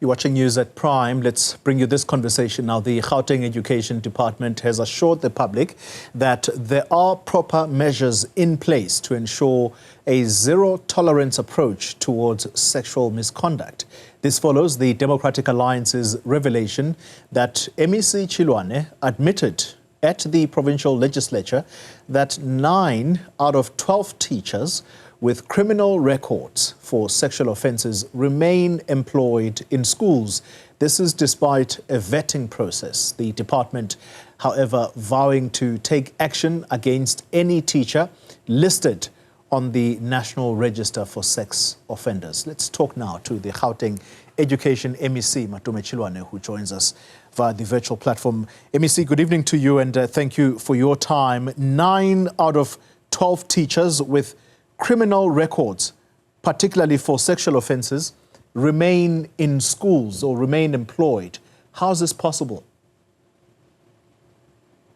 You're watching News at Prime. Let's bring you this conversation now. The Gauteng Education Department has assured the public that there are proper measures in place to ensure a zero-tolerance approach towards sexual misconduct. This follows the Democratic Alliance's revelation that MEC Chiloane admitted at the provincial legislature that 9 out of 12 teachers with criminal records for sexual offences remain employed in schools. This is despite a vetting process. The department, however, vowing to take action against any teacher listed on the National Register for Sex Offenders. Let's talk now to the Gauteng Education MEC Matome Chiloane, who joins us via the virtual platform. MEC, good evening to you, and thank you for your time. 9 out of 12 teachers with criminal records, particularly for sexual offences, remain in schools or remain employed. How is this possible?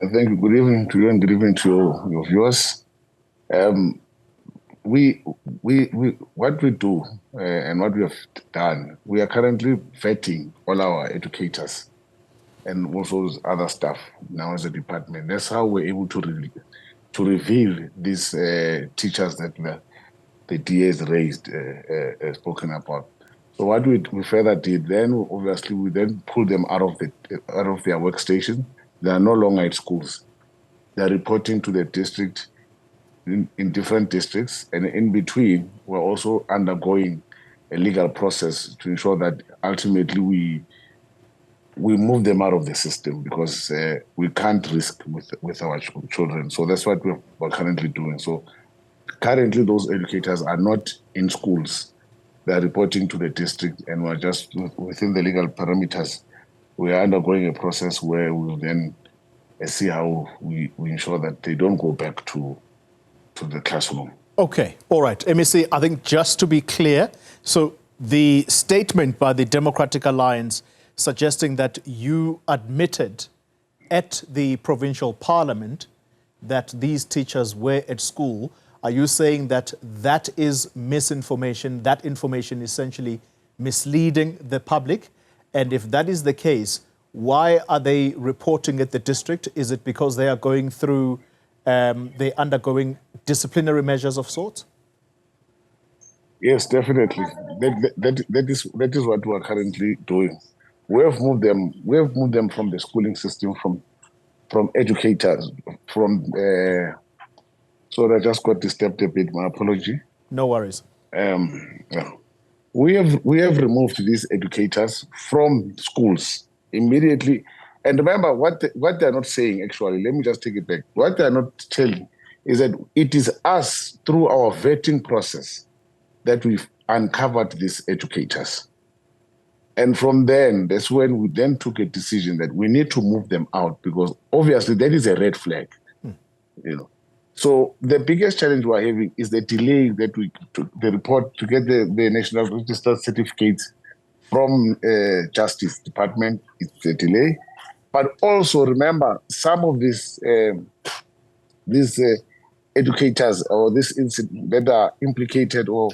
Thank you. Good evening to you and good evening to your viewers. What we do and what we have done, we are currently vetting all our educators and also other staff now as a department. That's how we're able to reveal these teachers that the DA has raised, spoken about. So what we further did then, obviously, we then pulled them out of their workstation. They are no longer at schools. They are reporting to the district in different districts, and in between, we're also undergoing a legal process to ensure that ultimately we move them out of the system, because we can't risk with our children. So that's what we're currently doing. So currently, those educators are not in schools. They're reporting to the district, and we're just within the legal parameters. We are undergoing a process where we'll then see how we ensure that they don't go back to the classroom. Okay, all right. MEC, I think just to be clear, so the statement by the Democratic Alliance suggesting that you admitted at the provincial parliament that these teachers were at school, are you saying that that is misinformation, that information essentially misleading the public? And if that is the case, why are they reporting at the district? Is it because they are going through, they're undergoing disciplinary measures of sorts? Yes, definitely. That is what we are currently doing. We have moved them from the schooling system, from educators, so I just got disturbed a bit. My apology. No worries. Yeah. We have removed these educators from schools immediately. And remember, what they're not saying, actually, let me just take it back. What they're not telling is that it is us, through our vetting process, that we've uncovered these educators. And from then, that's when we then took a decision that we need to move them out, because obviously that is a red flag, you know. So the biggest challenge we're having is the delay that we took the report to get the National Register certificates from Justice Department. It's a delay. But also remember, some of these educators or this incident that are implicated or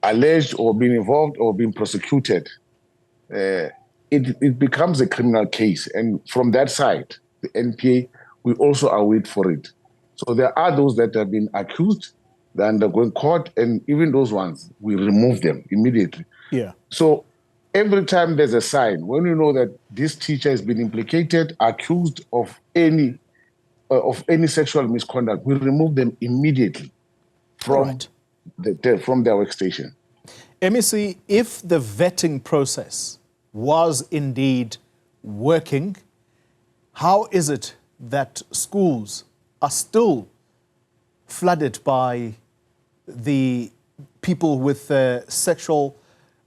alleged or being involved or being prosecuted, it becomes a criminal case. And from that side, the NPA, we also await for it. So there are those that have been accused, they're undergoing court, and even those ones, we remove them immediately. Yeah. So every time there's a sign, when you know that this teacher has been implicated, accused of any sexual misconduct, we remove them immediately from from their workstation. MEC, if the vetting process was indeed working, how is it that schools are still flooded by the people with sexual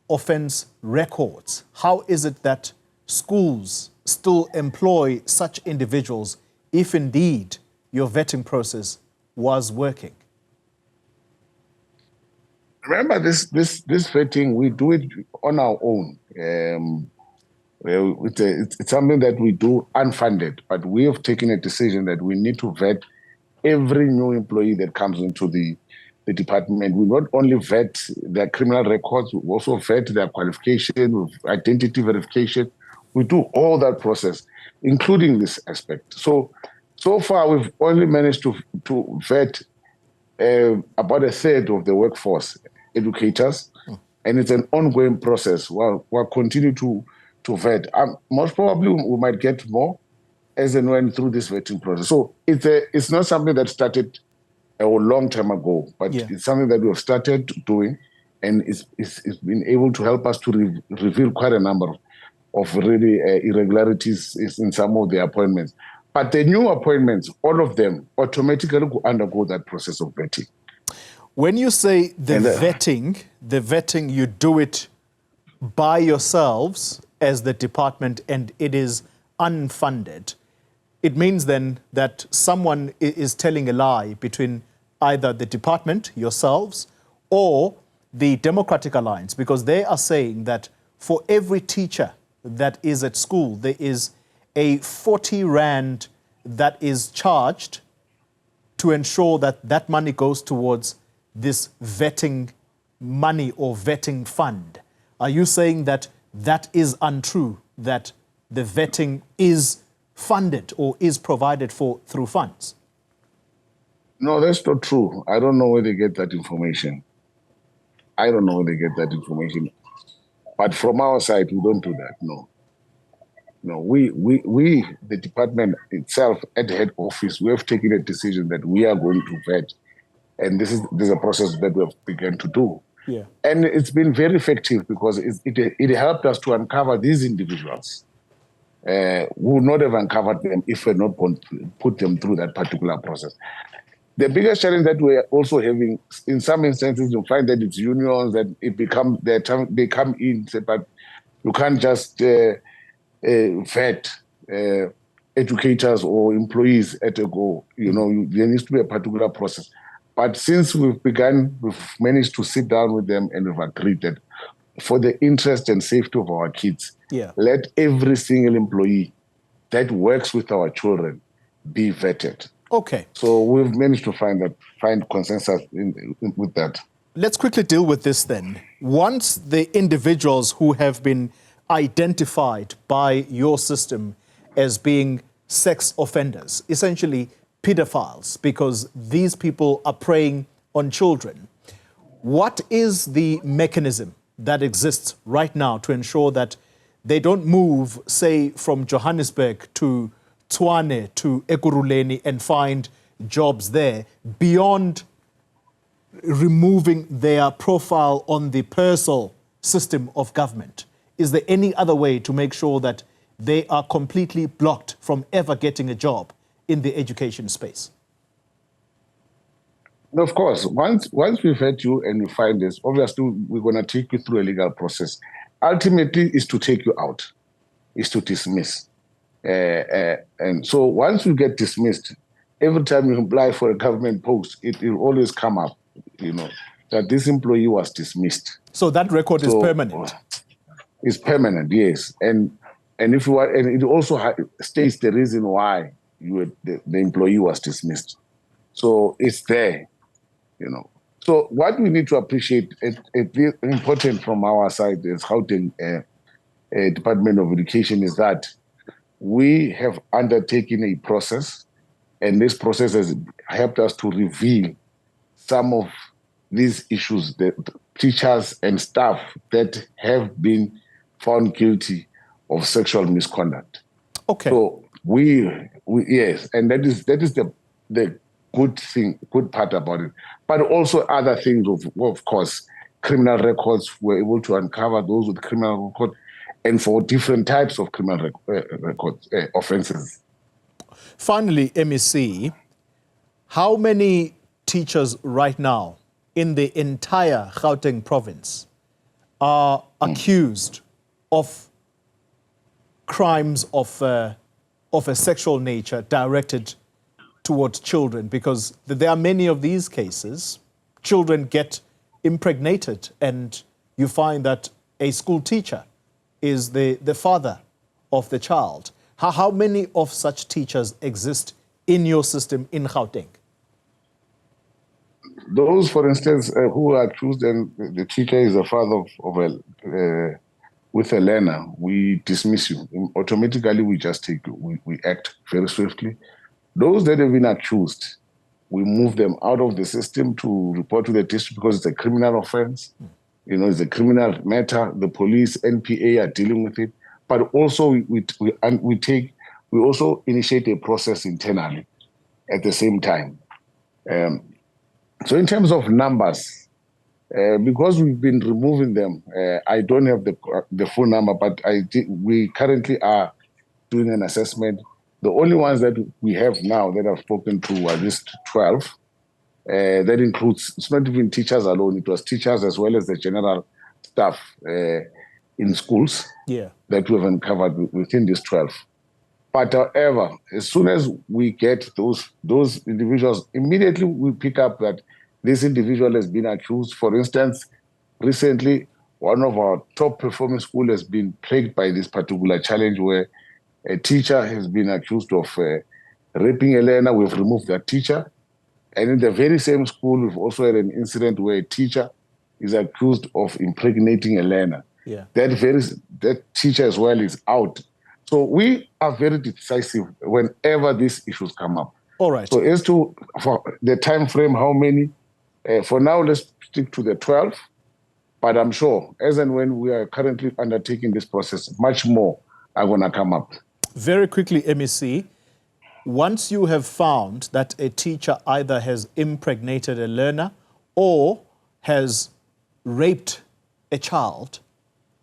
offence records? How is it that schools still employ such individuals if indeed your vetting process was working? Remember, this vetting, we do it on our own. It's something that we do unfunded, but we have taken a decision that we need to vet every new employee that comes into the the department. We not only vet their criminal records, we also vet their qualification, identity verification. We do all that process, including this aspect. So far, we've only managed to vet about a third of the workforce, educators, and it's an ongoing process. We'll continue to vet. Most probably, we might get more as and when through this vetting process. So it's not something that started a long time ago, but it's something that we have started doing, and it's been able to help us to reveal quite a number of really irregularities in some of the appointments. But the new appointments, all of them automatically undergo that process of vetting. When you say the vetting, you do it by yourselves as the department, and it is unfunded. It means then that someone is telling a lie between either the department, yourselves, or the Democratic Alliance, because they are saying that for every teacher that is at school, there is a 40 Rand that is charged to ensure that that money goes towards this vetting money or vetting fund. Are you saying that that is untrue, that the vetting is funded or is provided for through funds? No, that's not true. I don't know where they get that information. But from our side, we don't do that, no. No, we, the department itself at the head office, we have taken a decision that we are going to vet. And this is a process that we have begun to do. Yeah. And it's been very effective because it helped us to uncover these individuals who would not have uncovered them if we had not put them through that particular process. The biggest challenge that we're also having, in some instances, you find that it's unions that they come in, but you can't just vet educators or employees at a go. You know, there needs to be a particular process. But since we've managed to sit down with them and we've agreed that for the interest and safety of our kids, let every single employee that works with our children be vetted. Okay. So we've managed to find consensus with that. Let's quickly deal with this then. Once the individuals who have been identified by your system as being sex offenders, essentially pedophiles, because these people are preying on children, what is the mechanism that exists right now to ensure that they don't move, say, from Johannesburg to Tshwane to Ekurhuleni and find jobs there beyond removing their profile on the PERSOL system of government? Is there any other way to make sure that they are completely blocked from ever getting a job in the education space? Of course, once we've had you and we find this, obviously we're going to take you through a legal process. Ultimately, is to take you out, is to dismiss. And so once you get dismissed, every time you apply for a government post, it will always come up, you know, that this employee was dismissed. So that record is permanent? It's permanent, yes. And if you are, and it also states the reason why the employee was dismissed. So it's there, you know. So what we need to appreciate, it's important from our side as Gauteng Department of Education, is that we have undertaken a process, and this process has helped us to reveal some of these issues, that teachers and staff that have been found guilty of sexual misconduct. Okay. So yes, and that is the good part about it. But also other things of course, criminal records. We're able to uncover those with criminal record, and for different types of criminal records, offences. Finally, MEC, how many teachers right now in the entire Gauteng province are accused of crimes of a sexual nature directed towards children? Because there are many of these cases. Children get impregnated and you find that a school teacher is the father of the child. How many of such teachers exist in your system in Gauteng? those, for instance, who are accused and the teacher is the father with a learner, we dismiss you. Automatically, we just take you. We act very swiftly. Those that have been accused, we move them out of the system to report to the district because it's a criminal offense. You know, it's a criminal matter. The police, NPA are dealing with it. But also, we also initiate a process internally at the same time. So in terms of numbers, because we've been removing them, I don't have the full number, but we currently are doing an assessment. The only ones that we have now that I've spoken to are just 12. That includes, it's not even teachers alone, it was teachers as well as the general staff in schools that we have uncovered within these 12. But however, as soon as we get those individuals, immediately we pick up that this individual has been accused. For instance, recently, one of our top performing schools has been plagued by this particular challenge where a teacher has been accused of raping a learner. We've removed that teacher. And in the very same school, we've also had an incident where a teacher is accused of impregnating a learner. That teacher as well is out. So we are very decisive whenever these issues come up. All right. So as to for the time frame, how many? For now, let's stick to the 12. But I'm sure, as and when we are currently undertaking this process, much more are going to come up. Very quickly, MEC, once you have found that a teacher either has impregnated a learner or has raped a child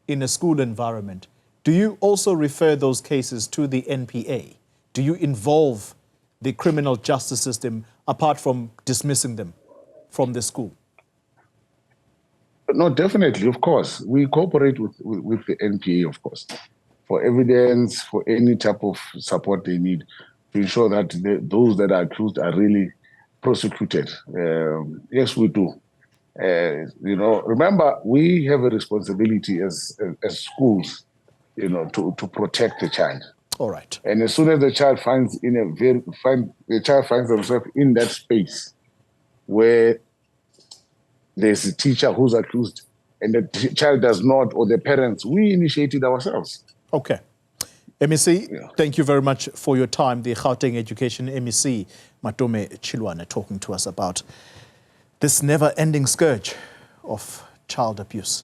in a school environment, do you also refer those cases to the NPA? Do you involve the criminal justice system apart from dismissing them from the school? No, definitely, of course. We cooperate with the NPA, of course, for evidence, for any type of support they need to ensure that those that are accused are really prosecuted. Yes, we do. You know, remember, we have a responsibility as schools, you know, to protect the child. All right. And as soon as the child finds themselves in that space where there's a teacher who's accused and the child does not, or the parents, we initiate it ourselves. Okay. MEC, thank you very much for your time. The Gauteng Education MEC Matome Chiloane talking to us about this never-ending scourge of child abuse.